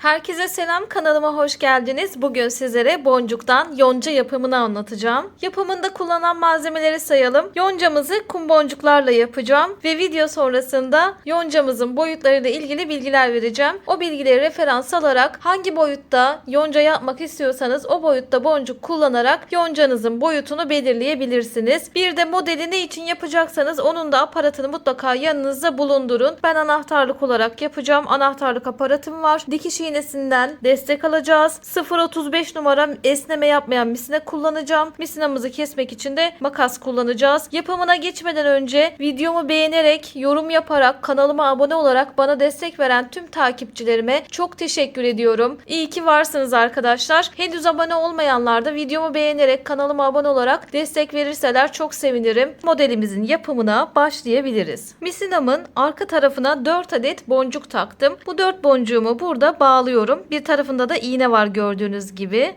Herkese selam, kanalıma hoş geldiniz. Bugün sizlere boncuktan yonca yapımını anlatacağım. Yapımında kullanılan malzemeleri sayalım. Yoncamızı kum boncuklarla yapacağım ve video sonrasında yoncamızın boyutlarıyla ilgili bilgiler vereceğim. O bilgileri referans alarak hangi boyutta yonca yapmak istiyorsanız o boyutta boncuk kullanarak yoncanızın boyutunu belirleyebilirsiniz. Bir de modeli ne için yapacaksanız onun da aparatını mutlaka yanınızda bulundurun. Ben anahtarlık olarak yapacağım. Anahtarlık aparatım var. Dikiş iğnesinden destek alacağız. 0.35 numara esneme yapmayan misine kullanacağım. Misinamızı kesmek için de makas kullanacağız. Yapımına geçmeden önce videomu beğenerek, yorum yaparak, kanalıma abone olarak bana destek veren tüm takipçilerime çok teşekkür ediyorum. İyi ki varsınız arkadaşlar. Henüz abone olmayanlar da videomu beğenerek, kanalıma abone olarak destek verirseler çok sevinirim. Modelimizin yapımına başlayabiliriz. Misinamın arka tarafına 4 adet boncuk taktım. Bu 4 boncuğumu burada bağlıyorum. Bir tarafında da iğne var gördüğünüz gibi.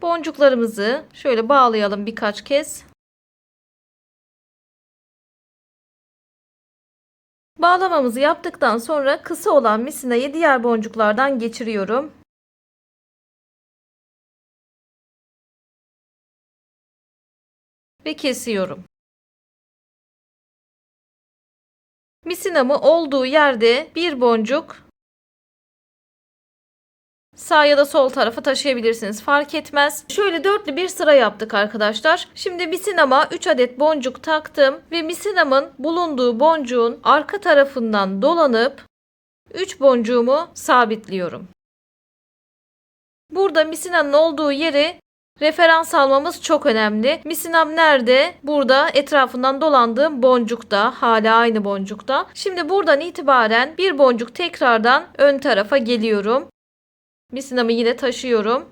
Boncuklarımızı şöyle bağlayalım birkaç kez. Bağlamamızı yaptıktan sonra kısa olan misinayı diğer boncuklardan geçiriyorum. Ve kesiyorum. Misinamı olduğu yerde bir boncuk sağ ya da sol tarafa taşıyabilirsiniz. Fark etmez. Şöyle dörtlü bir sıra yaptık arkadaşlar. Şimdi misinama 3 adet boncuk taktım ve misinamın bulunduğu boncuğun arka tarafından dolanıp 3 boncuğumu sabitliyorum. Burada misinanın olduğu yeri referans almamız çok önemli. Misinam nerede? Burada etrafından dolandığım boncukta. Hala aynı boncukta. Şimdi buradan itibaren bir boncuk tekrardan ön tarafa geliyorum. Misinamı yine taşıyorum.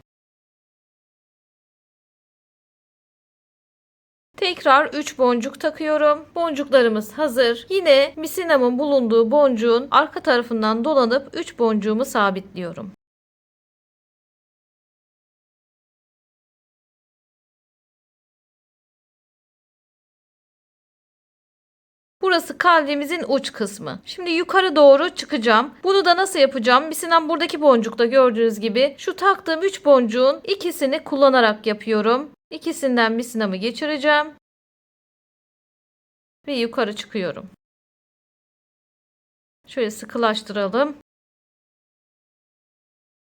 Tekrar 3 boncuk takıyorum. Boncuklarımız hazır. Yine misinamın bulunduğu boncuğun arka tarafından dolanıp 3 boncuğumu sabitliyorum. Burası kalbimizin uç kısmı. Şimdi yukarı doğru çıkacağım. Bunu da nasıl yapacağım? Misinam buradaki boncukta gördüğünüz gibi şu taktığım 3 boncuğun ikisini kullanarak yapıyorum. İkisinden misinamı geçireceğim. Ve yukarı çıkıyorum. Şöyle sıkılaştıralım.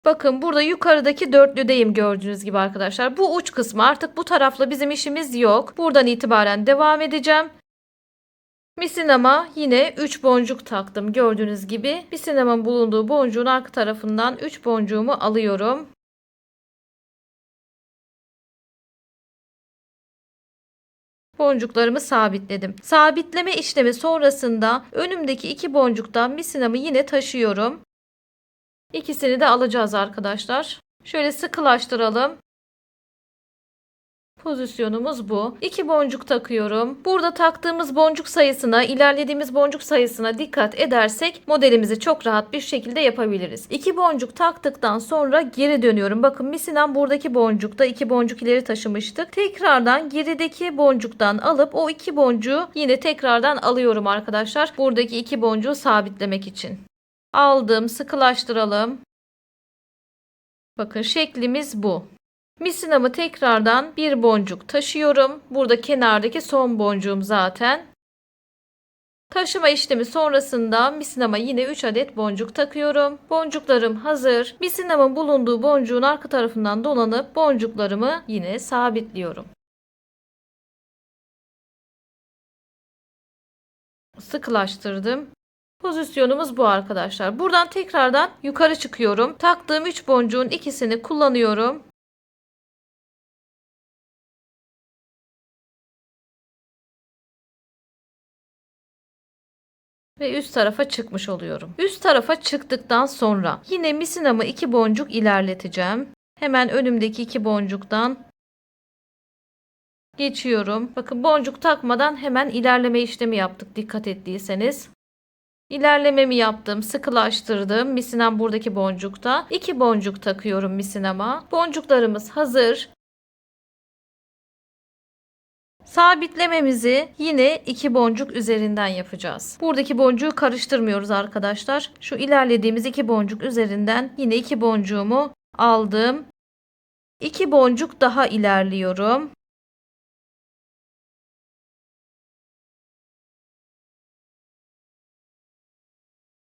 Bakın burada yukarıdaki dörtlüdeyim gördüğünüz gibi arkadaşlar. Bu uç kısmı, artık bu tarafla bizim işimiz yok. Buradan itibaren devam edeceğim. Misinama yine 3 boncuk taktım gördüğünüz gibi. Misinamın bulunduğu boncuğun arka tarafından 3 boncuğumu alıyorum. Boncuklarımı sabitledim. Sabitleme işlemi sonrasında önümdeki 2 boncuktan misinamı yine taşıyorum. İkisini de alacağız arkadaşlar. Şöyle sıkılaştıralım. Pozisyonumuz bu. 2 boncuk takıyorum. Burada taktığımız boncuk sayısına, ilerlediğimiz boncuk sayısına dikkat edersek modelimizi çok rahat bir şekilde yapabiliriz. 2 boncuk taktıktan sonra geri dönüyorum. Bakın misinam buradaki boncukta 2 boncuk ileri taşımıştık. Tekrardan gerideki boncuktan alıp o 2 boncuğu yine tekrardan alıyorum arkadaşlar. Buradaki 2 boncuğu sabitlemek için. Aldım, sıkılaştıralım. Bakın şeklimiz bu. Misinamı tekrardan bir boncuk taşıyorum. Burada kenardaki son boncuğum zaten. Taşıma işlemi sonrasında misinama yine 3 adet boncuk takıyorum. Boncuklarım hazır. Misinamın bulunduğu boncuğun arka tarafından dolanıp boncuklarımı yine sabitliyorum. Sıkılaştırdım. Pozisyonumuz bu arkadaşlar. Buradan tekrardan yukarı çıkıyorum. Taktığım 3 boncuğun ikisini kullanıyorum. Ve üst tarafa çıkmış oluyorum. Üst tarafa çıktıktan sonra yine misinamı 2 boncuk ilerleteceğim. Hemen önümdeki 2 boncuktan geçiyorum. Bakın boncuk takmadan hemen ilerleme işlemi yaptık dikkat ettiyseniz. İlerlememi yaptım, sıkılaştırdım. Misinam buradaki boncukta. 2 boncuk takıyorum misinama. Boncuklarımız hazır. Sabitlememizi yine 2 boncuk üzerinden yapacağız. Buradaki boncuğu karıştırmıyoruz arkadaşlar. Şu ilerlediğimiz 2 boncuk üzerinden yine 2 boncuğumu aldım. 2 boncuk daha ilerliyorum.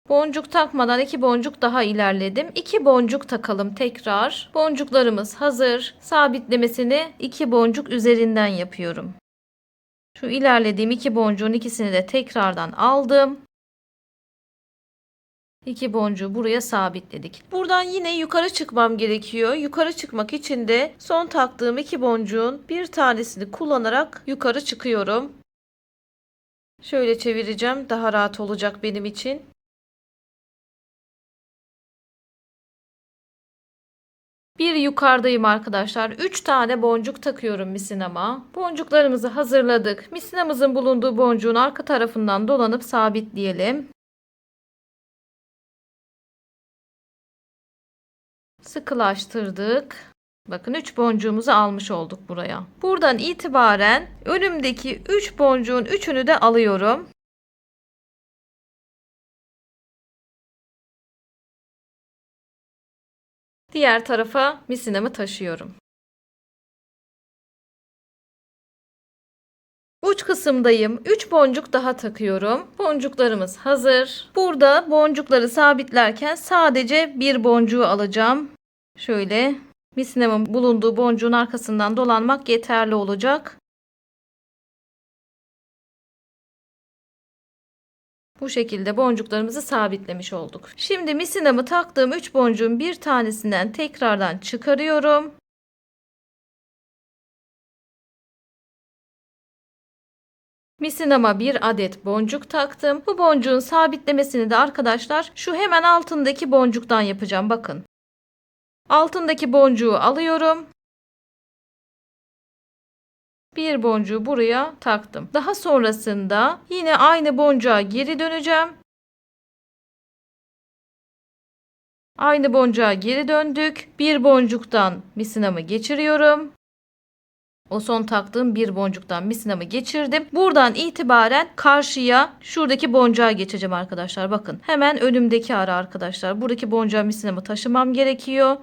Boncuk takmadan 2 boncuk daha ilerledim. 2 boncuk takalım tekrar. Boncuklarımız hazır. Sabitlemesini 2 boncuk üzerinden yapıyorum. Şu ilerlediğim 2 boncuğun ikisini de tekrardan aldım. 2 boncuğu buraya sabitledik. Buradan yine yukarı çıkmam gerekiyor. Yukarı çıkmak için de son taktığım 2 boncuğun bir tanesini kullanarak yukarı çıkıyorum. Şöyle çevireceğim. Daha rahat olacak benim için. Bir yukarıdayım arkadaşlar. 3 tane boncuk takıyorum misinama. Boncuklarımızı hazırladık. Misinamızın bulunduğu boncuğun arka tarafından dolanıp sabitleyelim. Sıkılaştırdık. Bakın 3 boncuğumuzu almış olduk buraya. Buradan itibaren önümdeki 3 boncuğun 3'ünü de alıyorum. Diğer tarafa misinamı taşıyorum. Uç kısımdayım. 3 boncuk daha takıyorum. Boncuklarımız hazır. Burada boncukları sabitlerken sadece bir boncuğu alacağım. Şöyle misinamın bulunduğu boncuğun arkasından dolanmak yeterli olacak. Bu şekilde boncuklarımızı sabitlemiş olduk. Şimdi misinamı taktığım 3 boncuğun bir tanesinden tekrardan çıkarıyorum. Misinama bir adet boncuk taktım. Bu boncuğun sabitlemesini de arkadaşlar şu hemen altındaki boncuktan yapacağım. Bakın. Altındaki boncuğu alıyorum. Bir boncuğu buraya taktım. Daha sonrasında yine aynı boncuğa geri döneceğim. Aynı boncuğa geri döndük. Bir boncuktan misinamı geçiriyorum. O son taktığım bir boncuktan misinamı geçirdim. Buradan itibaren karşıya şuradaki boncuğa geçeceğim arkadaşlar. Bakın hemen önümdeki ara arkadaşlar. Buradaki boncuğa misinamı taşımam gerekiyor.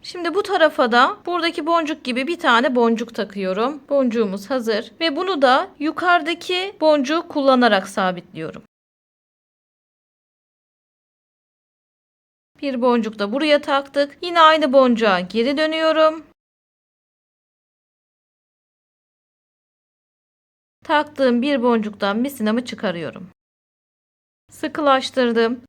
Şimdi bu tarafa da buradaki boncuk gibi bir tane boncuk takıyorum. Boncuğumuz hazır ve bunu da yukarıdaki boncuğu kullanarak sabitliyorum. Bir boncuk da buraya taktık. Yine aynı boncuğa geri dönüyorum. Taktığım bir boncuktan misinamı çıkarıyorum. Sıkılaştırdım.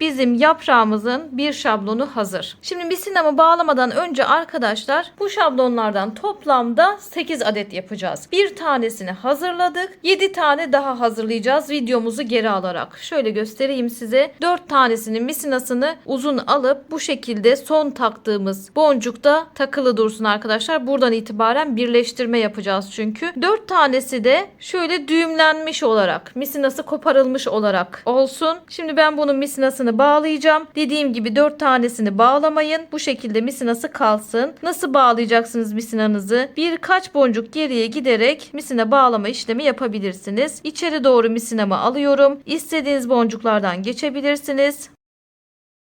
Bizim yaprağımızın bir şablonu hazır. Şimdi misinamı bağlamadan önce arkadaşlar bu şablonlardan toplamda 8 adet yapacağız. Bir tanesini hazırladık. 7 tane daha hazırlayacağız videomuzu geri alarak. Şöyle göstereyim size. 4 tanesinin misinasını uzun alıp bu şekilde son taktığımız boncukta takılı dursun arkadaşlar. Buradan itibaren birleştirme yapacağız çünkü. 4 tanesi de şöyle düğümlenmiş olarak, misinası koparılmış olarak olsun. Şimdi ben bunun misinasını bağlayacağım. Dediğim gibi 4 tanesini bağlamayın. Bu şekilde misinası kalsın. Nasıl bağlayacaksınız misinanızı? Birkaç boncuk geriye giderek misina bağlama işlemi yapabilirsiniz. İçeri doğru misinamı alıyorum. İstediğiniz boncuklardan geçebilirsiniz.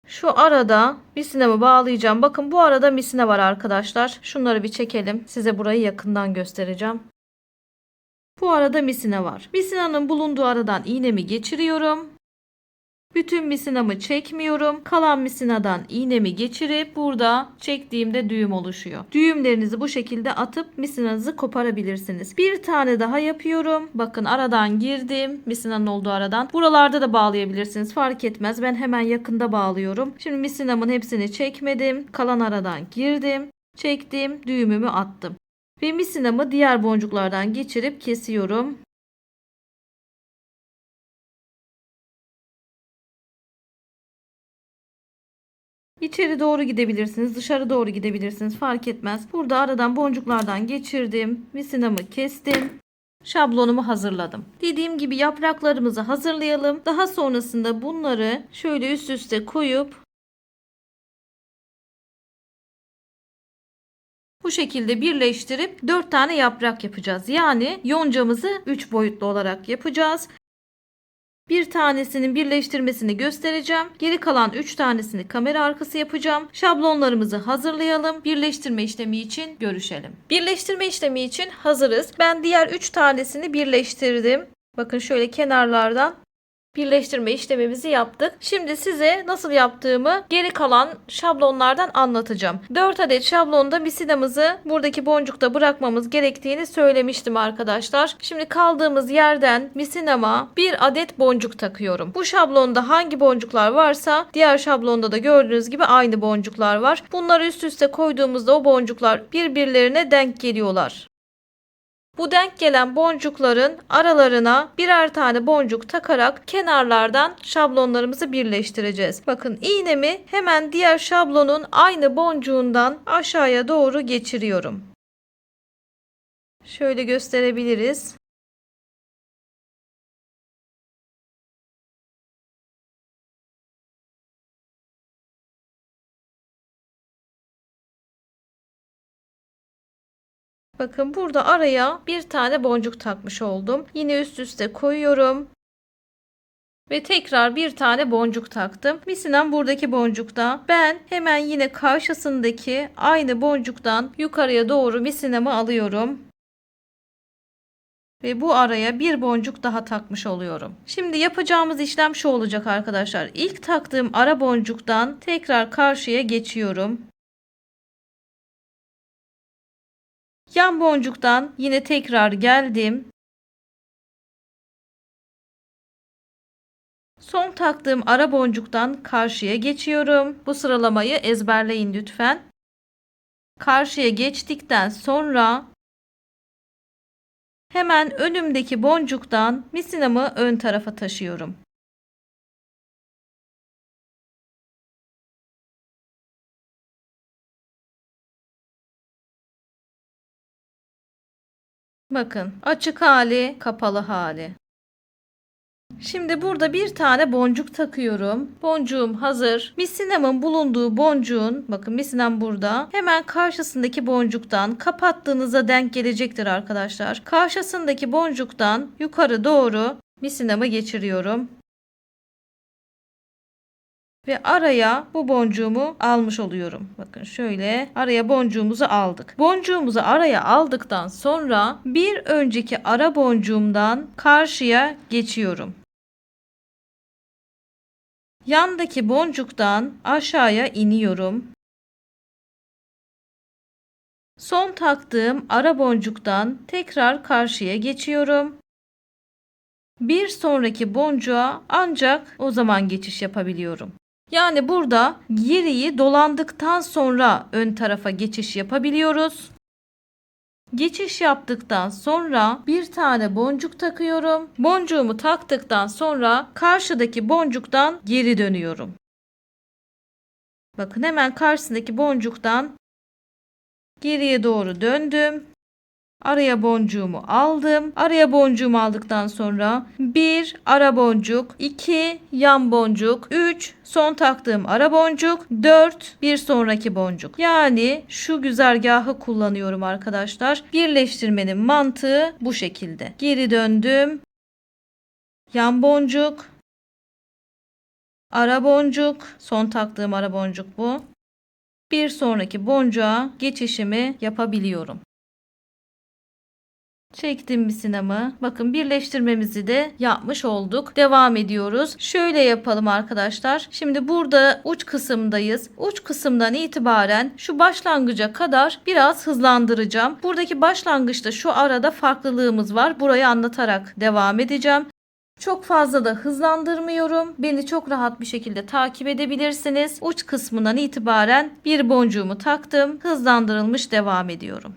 Şu arada misinamı bağlayacağım. Bakın bu arada misina var arkadaşlar. Şunları bir çekelim. Size burayı yakından göstereceğim. Bu arada misina var. Misinanın bulunduğu aradan iğnemi geçiriyorum. Bütün misinamı çekmiyorum. Kalan misinadan iğnemi geçirip burada çektiğimde düğüm oluşuyor. Düğümlerinizi bu şekilde atıp misinanızı koparabilirsiniz. Bir tane daha yapıyorum. Bakın aradan girdim. Misinanın olduğu aradan. Buralarda da bağlayabilirsiniz. Fark etmez. Ben hemen yakında bağlıyorum. Şimdi misinamın hepsini çekmedim. Kalan aradan girdim. Çektim. Düğümümü attım. Ve misinamı diğer boncuklardan geçirip kesiyorum. İçeri doğru gidebilirsiniz, dışarı doğru gidebilirsiniz, fark etmez. Burada aradan boncuklardan geçirdim. Misinamı kestim. Şablonumu hazırladım. Dediğim gibi yapraklarımızı hazırlayalım. Daha sonrasında bunları şöyle üst üste koyup bu şekilde birleştirip 4 tane yaprak yapacağız. Yani yoncamızı 3 boyutlu olarak yapacağız. Bir tanesinin birleştirmesini göstereceğim. Geri kalan 3 tanesini kamera arkası yapacağım. Şablonlarımızı hazırlayalım. Birleştirme işlemi için görüşelim. Birleştirme işlemi için hazırız. Ben diğer 3 tanesini birleştirdim. Bakın şöyle kenarlardan birleştirme işlemimizi yaptık. Şimdi size nasıl yaptığımı geri kalan şablonlardan anlatacağım. 4 adet şablonda misinamızı buradaki boncukta bırakmamız gerektiğini söylemiştim arkadaşlar. Şimdi kaldığımız yerden misinama bir adet boncuk takıyorum. Bu şablonda hangi boncuklar varsa diğer şablonda da gördüğünüz gibi aynı boncuklar var. Bunları üst üste koyduğumuzda o boncuklar birbirlerine denk geliyorlar. Bu denk gelen boncukların aralarına birer tane boncuk takarak kenarlardan şablonlarımızı birleştireceğiz. Bakın iğnemi hemen diğer şablonun aynı boncuğundan aşağıya doğru geçiriyorum. Şöyle gösterebiliriz. Bakın burada araya bir tane boncuk takmış oldum. Yine üst üste koyuyorum. Ve tekrar bir tane boncuk taktım. Misinem buradaki boncukta. Ben hemen yine karşısındaki aynı boncuktan yukarıya doğru misinemi alıyorum. Ve bu araya bir boncuk daha takmış oluyorum. Şimdi yapacağımız işlem şu olacak arkadaşlar. İlk taktığım ara boncuktan tekrar karşıya geçiyorum. Yan boncuktan yine tekrar geldim. Son taktığım ara boncuktan karşıya geçiyorum. Bu sıralamayı ezberleyin lütfen. Karşıya geçtikten sonra hemen önümdeki boncuktan misinamı ön tarafa taşıyorum. Bakın, açık hali, kapalı hali. Şimdi burada bir tane boncuk takıyorum. Boncuğum hazır. Misinamın bulunduğu boncuğun, bakın misinem burada. Hemen karşısındaki boncuktan kapattığınıza denk gelecektir arkadaşlar. Karşısındaki boncuktan yukarı doğru misinamı geçiriyorum. Ve araya bu boncuğumu almış oluyorum. Bakın şöyle araya boncuğumuzu aldık. Boncuğumuzu araya aldıktan sonra bir önceki ara boncuğumdan karşıya geçiyorum. Yandaki boncuktan aşağıya iniyorum. Son taktığım ara boncuktan tekrar karşıya geçiyorum. Bir sonraki boncuğa ancak o zaman geçiş yapabiliyorum. Yani burada geriyi dolandıktan sonra ön tarafa geçiş yapabiliyoruz. Geçiş yaptıktan sonra bir tane boncuk takıyorum. Boncuğumu taktıktan sonra karşıdaki boncuktan geri dönüyorum. Bakın hemen karşısındaki boncuktan geriye doğru döndüm. Araya boncuğumu aldım. Araya boncuğumu aldıktan sonra 1 ara boncuk, 2 yan boncuk, 3 son taktığım ara boncuk, 4 bir sonraki boncuk. Yani şu güzergahı kullanıyorum arkadaşlar. Birleştirmenin mantığı bu şekilde. Geri döndüm. Yan boncuk, ara boncuk, son taktığım ara boncuk bu. Bir sonraki boncuğa geçişimi yapabiliyorum. Çektim misinamı. Bakın birleştirmemizi de yapmış olduk. Devam ediyoruz. Şöyle yapalım arkadaşlar. Şimdi burada uç kısımdayız. Uç kısımdan itibaren şu başlangıca kadar biraz hızlandıracağım. Buradaki başlangıçta şu arada farklılığımız var. Burayı anlatarak devam edeceğim. Çok fazla da hızlandırmıyorum. Beni çok rahat bir şekilde takip edebilirsiniz. Uç kısmından itibaren bir boncuğumu taktım. Hızlandırılmış devam ediyorum.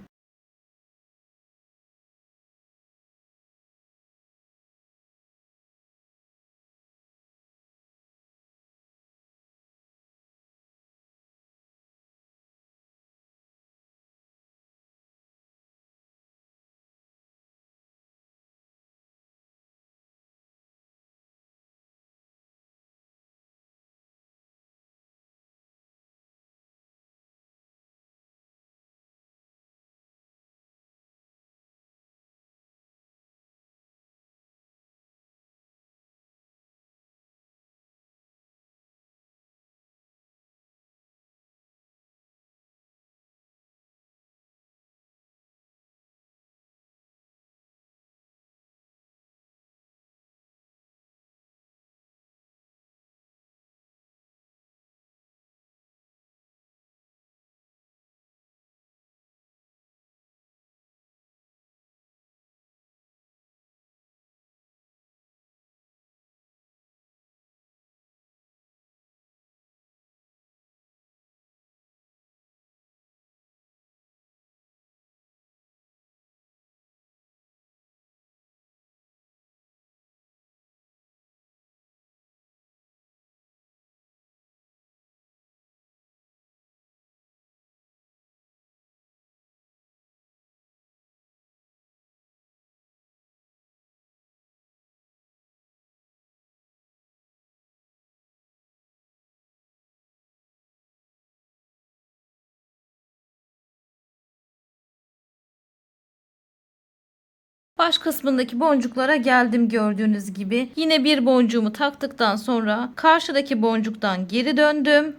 Baş kısmındaki boncuklara geldim gördüğünüz gibi. Yine bir boncuğumu taktıktan sonra karşıdaki boncuktan geri döndüm.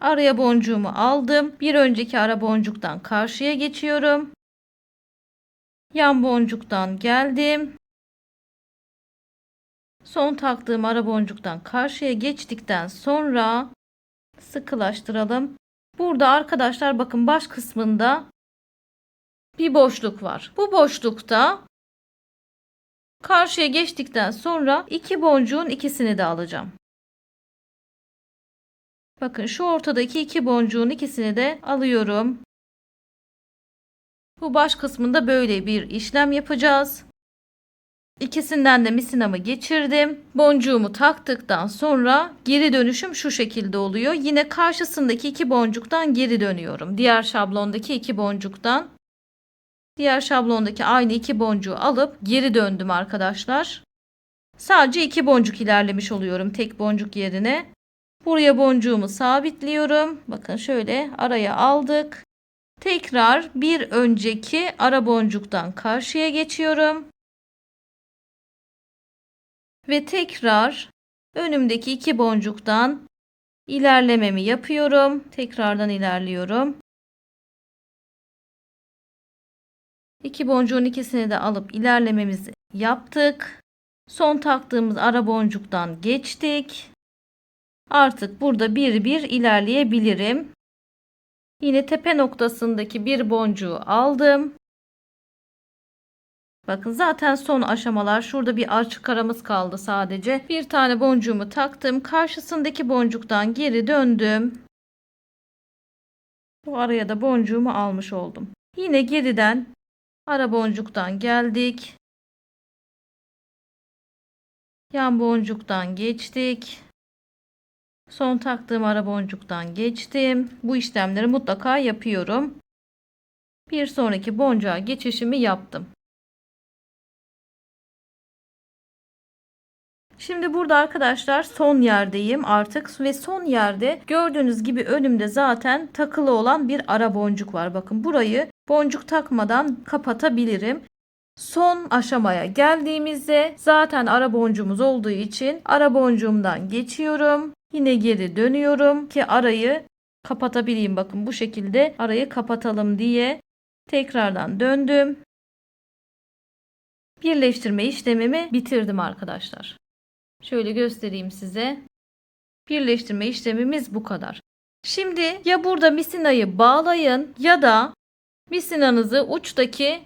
Araya boncuğumu aldım. Bir önceki ara boncuktan karşıya geçiyorum. Yan boncuktan geldim. Son taktığım ara boncuktan karşıya geçtikten sonra sıkılaştıralım. Burada arkadaşlar bakın baş kısmında bir boşluk var. Bu boşlukta karşıya geçtikten sonra iki boncuğun ikisini de alacağım. Bakın şu ortadaki iki boncuğun ikisini de alıyorum. Bu baş kısmında böyle bir işlem yapacağız. İkisinden de misinamı geçirdim. Boncuğumu taktıktan sonra geri dönüşüm şu şekilde oluyor. Yine karşısındaki iki boncuktan geri dönüyorum. Diğer şablondaki iki boncuktan. Diğer şablondaki aynı iki boncuğu alıp geri döndüm arkadaşlar. Sadece iki boncuk ilerlemiş oluyorum tek boncuk yerine. Buraya boncuğumu sabitliyorum. Bakın şöyle araya aldık. Tekrar bir önceki ara boncuktan karşıya geçiyorum. Ve tekrar önümdeki iki boncuktan ilerlememi yapıyorum. Tekrardan ilerliyorum. İki boncuğun ikisini de alıp ilerlememizi yaptık. Son taktığımız ara boncuktan geçtik. Artık burada bir bir ilerleyebilirim. Yine tepe noktasındaki bir boncuğu aldım. Bakın zaten son aşamalar. Şurada bir açık aramız kaldı sadece. Bir tane boncuğumu taktım. Karşısındaki boncuktan geri döndüm. Bu araya da boncuğumu almış oldum. Yine geriden ara boncuktan geldik. Yan boncuktan geçtik. Son taktığım ara boncuktan geçtim. Bu işlemleri mutlaka yapıyorum. Bir sonraki boncuğa geçişimi yaptım. Şimdi burada arkadaşlar son yerdeyim artık ve son yerde gördüğünüz gibi önümde zaten takılı olan bir ara boncuk var. Bakın burayı boncuk takmadan kapatabilirim. Son aşamaya geldiğimizde zaten ara boncuğumuz olduğu için ara boncuğumdan geçiyorum. Yine geri dönüyorum ki arayı kapatabileyim. Bakın bu şekilde arayı kapatalım diye tekrardan döndüm. Birleştirme işlemimi bitirdim arkadaşlar. Şöyle göstereyim size. Birleştirme işlemimiz bu kadar. Şimdi ya burada misinayı bağlayın ya da misinanızı uçtaki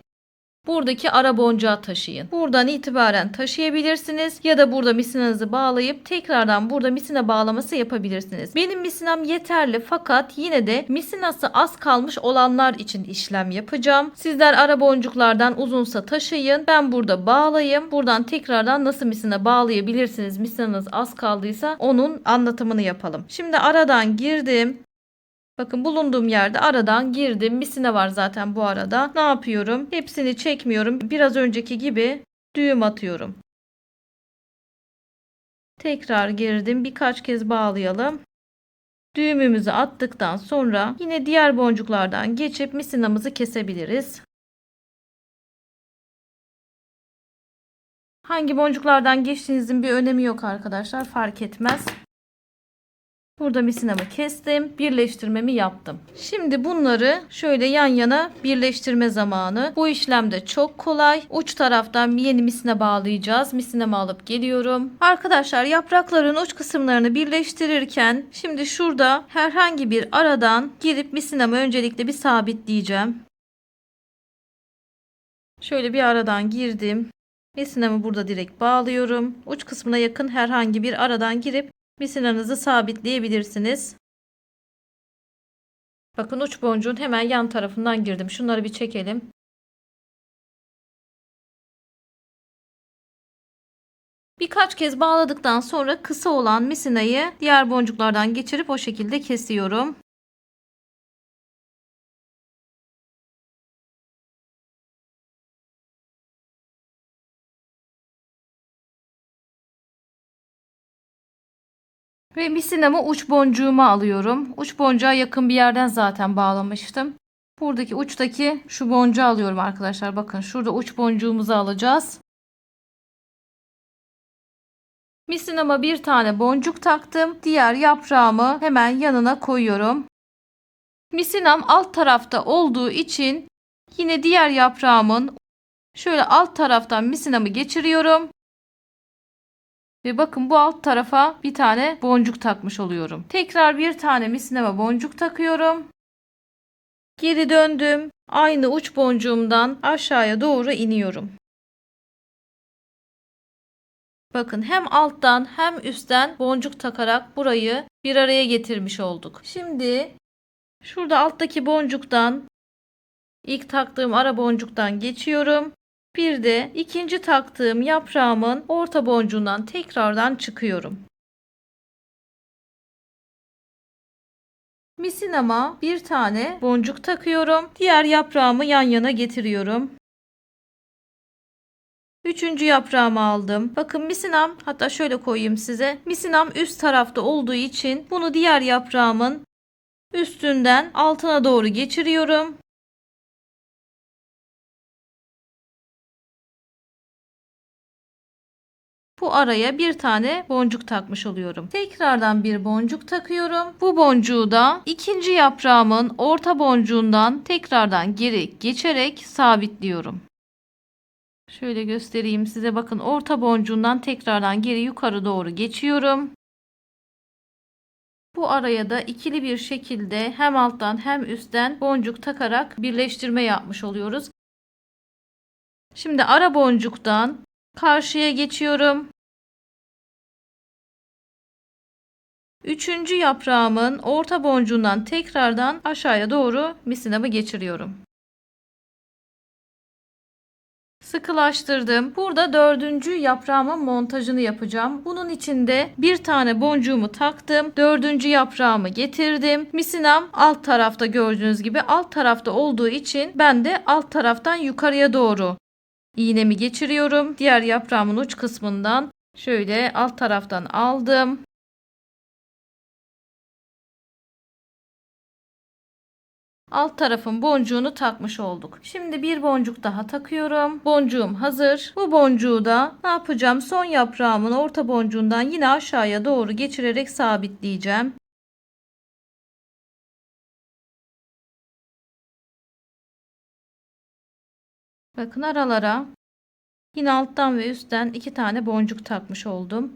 buradaki ara boncuğa taşıyın. Buradan itibaren taşıyabilirsiniz ya da burada misinanızı bağlayıp tekrardan burada misina bağlaması yapabilirsiniz. Benim misinam yeterli fakat yine de misinası az kalmış olanlar için işlem yapacağım. Sizler ara boncuklardan uzunsa taşıyın. Ben burada bağlayayım. Buradan tekrardan nasıl misina bağlayabilirsiniz misinanız az kaldıysa onun anlatımını yapalım. Şimdi aradan girdim. Bakın bulunduğum yerde aradan girdim. Misina var zaten bu arada. Ne yapıyorum? Hepsini çekmiyorum. Biraz önceki gibi düğüm atıyorum. Tekrar girdim. Birkaç kez bağlayalım. Düğümümüzü attıktan sonra yine diğer boncuklardan geçip misinamızı kesebiliriz. Hangi boncuklardan geçtiğinizin bir önemi yok arkadaşlar. Fark etmez. Burada misinamı kestim. Birleştirmemi yaptım. Şimdi bunları şöyle yan yana birleştirme zamanı. Bu işlem de çok kolay. Uç taraftan yeni misina bağlayacağız. Misinamı alıp geliyorum. Arkadaşlar yaprakların uç kısımlarını birleştirirken şimdi şurada herhangi bir aradan girip misinamı öncelikle bir sabitleyeceğim. Şöyle bir aradan girdim. Misinamı burada direkt bağlıyorum. Uç kısmına yakın herhangi bir aradan girip misinanızı sabitleyebilirsiniz. Bakın uç boncuğun hemen yan tarafından girdim. Şunları bir çekelim. Birkaç kez bağladıktan sonra kısa olan misinayı diğer boncuklardan geçirip o şekilde kesiyorum. Ve misinamı uç boncuğuma alıyorum. Uç boncuğa yakın bir yerden zaten bağlamıştım. Buradaki uçtaki şu boncuğu alıyorum arkadaşlar. Bakın şurada uç boncuğumuzu alacağız. Misinama bir tane boncuk taktım. Diğer yaprağımı hemen yanına koyuyorum. Misinam alt tarafta olduğu için yine diğer yaprağımın şöyle alt taraftan misinamı geçiriyorum. Ve bakın bu alt tarafa bir tane boncuk takmış oluyorum. Tekrar bir tane misinama boncuk takıyorum. Geri döndüm. Aynı uç boncuğumdan aşağıya doğru iniyorum. Bakın hem alttan hem üstten boncuk takarak burayı bir araya getirmiş olduk. Şimdi şurada alttaki boncuktan ilk taktığım ara boncuktan geçiyorum. Bir de ikinci taktığım yaprağımın orta boncuğundan tekrardan çıkıyorum. Misinama bir tane boncuk takıyorum. Diğer yaprağımı yan yana getiriyorum. Üçüncü yaprağımı aldım. Bakın misinam, hatta şöyle koyayım size. Misinam üst tarafta olduğu için bunu diğer yaprağımın üstünden altına doğru geçiriyorum. Bu araya bir tane boncuk takmış oluyorum. Tekrardan bir boncuk takıyorum. Bu boncuğu da ikinci yaprağımın orta boncuğundan tekrardan geri geçerek sabitliyorum. Şöyle göstereyim size. Bakın orta boncuğundan tekrardan geri yukarı doğru geçiyorum. Bu araya da ikili bir şekilde hem alttan hem üstten boncuk takarak birleştirme yapmış oluyoruz. Şimdi ara boncuktan karşıya geçiyorum. Üçüncü yaprağımın orta boncuğundan tekrardan aşağıya doğru misinamı geçiriyorum. Sıkılaştırdım. Burada dördüncü yaprağımın montajını yapacağım. Bunun için de bir tane boncuğumu taktım. Dördüncü yaprağımı getirdim. Misinam alt tarafta, gördüğünüz gibi alt tarafta olduğu için ben de alt taraftan yukarıya doğru iğnemi geçiriyorum. Diğer yaprağımın uç kısmından şöyle alt taraftan aldım. Alt tarafın boncuğunu takmış olduk. Şimdi bir boncuk daha takıyorum. Boncuğum hazır. Bu boncuğu da ne yapacağım? Son yaprağımın orta boncuğundan yine aşağıya doğru geçirerek sabitleyeceğim. Bakın aralara yine alttan ve üstten iki tane boncuk takmış oldum.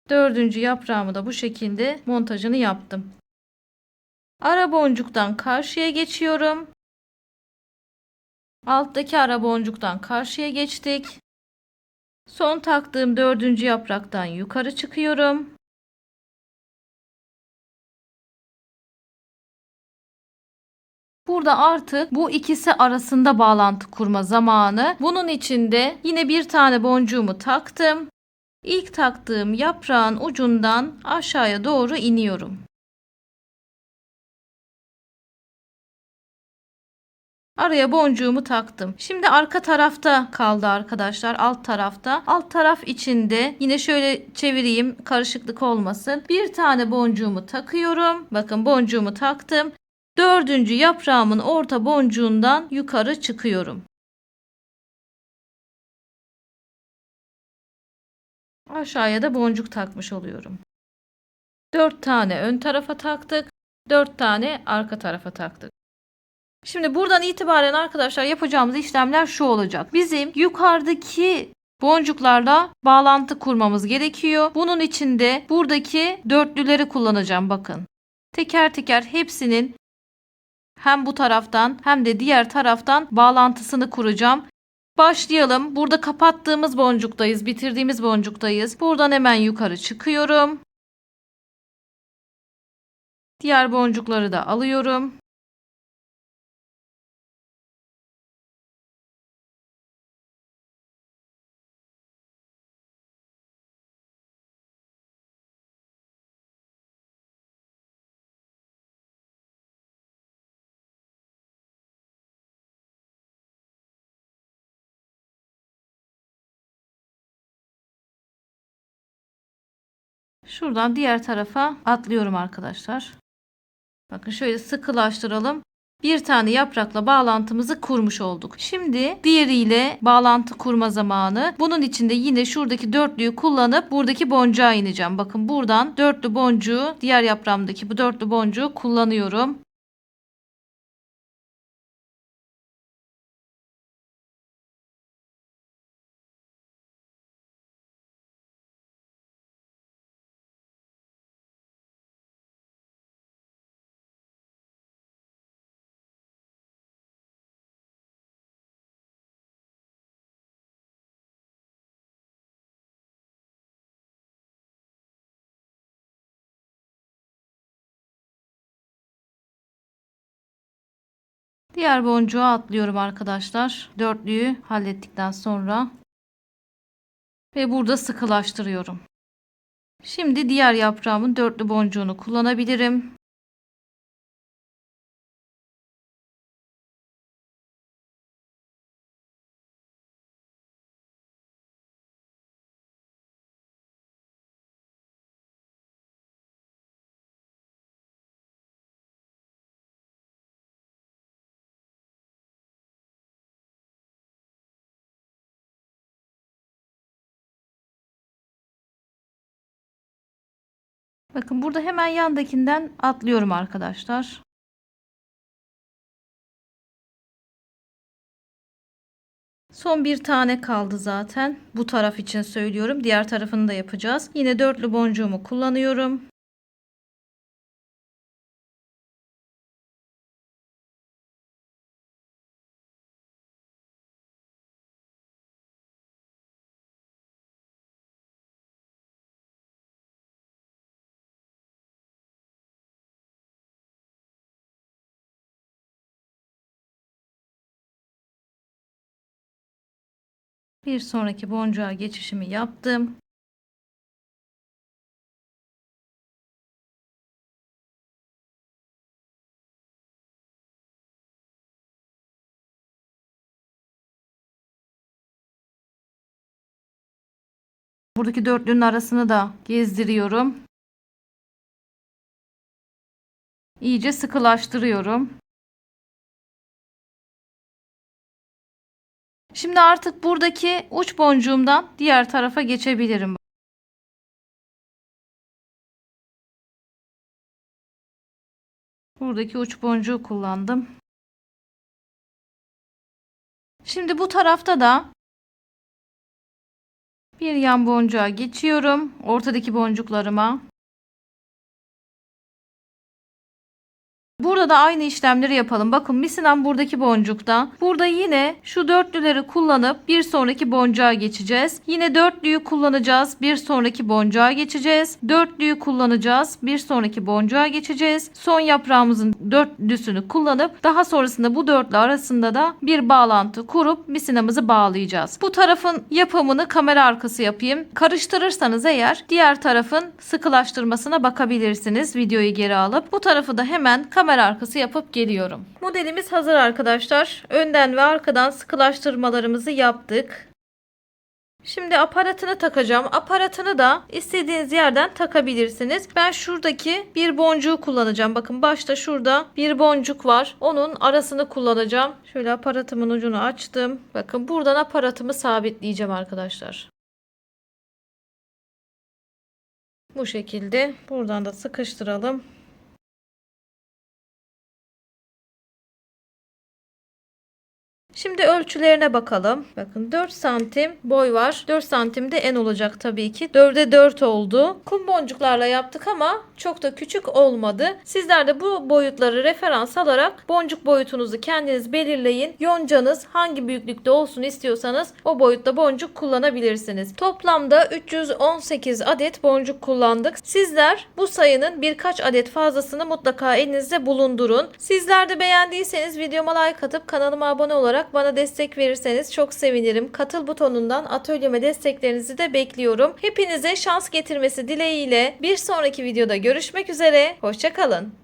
Dördüncü yaprağımı da bu şekilde montajını yaptım. Ara boncuktan karşıya geçiyorum. Alttaki ara boncuktan karşıya geçtik. Son taktığım dördüncü yapraktan yukarı çıkıyorum. Burada artık bu ikisi arasında bağlantı kurma zamanı. Bunun için de yine bir tane boncuğumu taktım. İlk taktığım yaprağın ucundan aşağıya doğru iniyorum. Araya boncuğumu taktım. Şimdi arka tarafta kaldı arkadaşlar. Alt tarafta. Alt taraf içinde yine şöyle çevireyim, karışıklık olmasın. Bir tane boncuğumu takıyorum. Bakın boncuğumu taktım. Dördüncü yaprağımın orta boncuğundan yukarı çıkıyorum. Aşağıya da boncuk takmış oluyorum. 4 tane ön tarafa taktık. 4 tane arka tarafa taktık. Şimdi buradan itibaren arkadaşlar yapacağımız işlemler şu olacak. Bizim yukarıdaki boncuklarla bağlantı kurmamız gerekiyor. Bunun için de buradaki dörtlüleri kullanacağım, bakın. Teker teker hepsinin hem bu taraftan hem de diğer taraftan bağlantısını kuracağım. Başlayalım. Burada kapattığımız boncuktayız, bitirdiğimiz boncuktayız. Buradan hemen yukarı çıkıyorum. Diğer boncukları da alıyorum. Şuradan diğer tarafa atlıyorum arkadaşlar. Bakın şöyle sıkılaştıralım. bir tane yaprakla bağlantımızı kurmuş olduk. Şimdi diğeriyle bağlantı kurma zamanı. Bunun için de yine şuradaki dörtlüyü kullanıp buradaki boncuğa ineceğim. Bakın buradan dörtlü boncuğu, diğer yaprağımdaki bu dörtlü boncuğu kullanıyorum. Diğer boncuğa atlıyorum arkadaşlar. Dörtlüyü hallettikten sonra ve burada sıkılaştırıyorum. Şimdi diğer yaprağımın dörtlü boncuğunu kullanabilirim. Bakın burada hemen yandakinden atlıyorum arkadaşlar. Son bir tane kaldı zaten. Bu taraf için söylüyorum. Diğer tarafını da yapacağız. Yine dörtlü boncuğumu kullanıyorum. Bir sonraki boncuğa geçişimi yaptım. Buradaki dörtlünün arasını da gezdiriyorum. İyice sıkılaştırıyorum. Şimdi artık buradaki uç boncuğumdan diğer tarafa geçebilirim. Buradaki uç boncuğu kullandım. Şimdi bu tarafta da bir yan boncuğa geçiyorum. Ortadaki boncuklarıma. Burada da aynı işlemleri yapalım. Bakın misinem buradaki boncukta. Burada yine şu dörtlüleri kullanıp bir sonraki boncuğa geçeceğiz. Yine dörtlüyü kullanacağız. Bir sonraki boncuğa geçeceğiz. Dörtlüyü kullanacağız. Bir sonraki boncuğa geçeceğiz. Son yaprağımızın dörtlüsünü kullanıp daha sonrasında bu dörtlü arasında da bir bağlantı kurup misinamızı bağlayacağız. Bu tarafın yapımını kamera arkası yapayım. Karıştırırsanız eğer diğer tarafın sıkılaştırmasına bakabilirsiniz. Videoyu geri alıp bu tarafı da hemen kamera arkası yapıp geliyorum. Modelimiz hazır arkadaşlar. Önden ve arkadan sıkılaştırmalarımızı yaptık. Şimdi aparatını takacağım. Aparatını da istediğiniz yerden takabilirsiniz. Ben şuradaki bir boncuğu kullanacağım. Bakın başta şurada bir boncuk var. Onun arasını kullanacağım. Şöyle aparatımın ucunu açtım. Bakın buradan aparatımı sabitleyeceğim arkadaşlar. Bu şekilde buradan da sıkıştıralım. Şimdi ölçülerine bakalım. Bakın 4 santim boy var. 4 santim de en olacak tabii ki. 4'e 4 oldu. Kum boncuklarla yaptık ama çok da küçük olmadı. Sizler de bu boyutları referans alarak boncuk boyutunuzu kendiniz belirleyin. Yoncanız hangi büyüklükte olsun istiyorsanız o boyutta boncuk kullanabilirsiniz. Toplamda 318 adet boncuk kullandık. Sizler bu sayının birkaç adet fazlasını mutlaka elinizde bulundurun. Sizler de beğendiyseniz videoma like atıp kanalıma abone olarak bana destek verirseniz çok sevinirim. Katıl butonundan atölyeme desteklerinizi de bekliyorum. Hepinize şans getirmesi dileğiyle bir sonraki videoda görüşmek üzere. Hoşça kalın.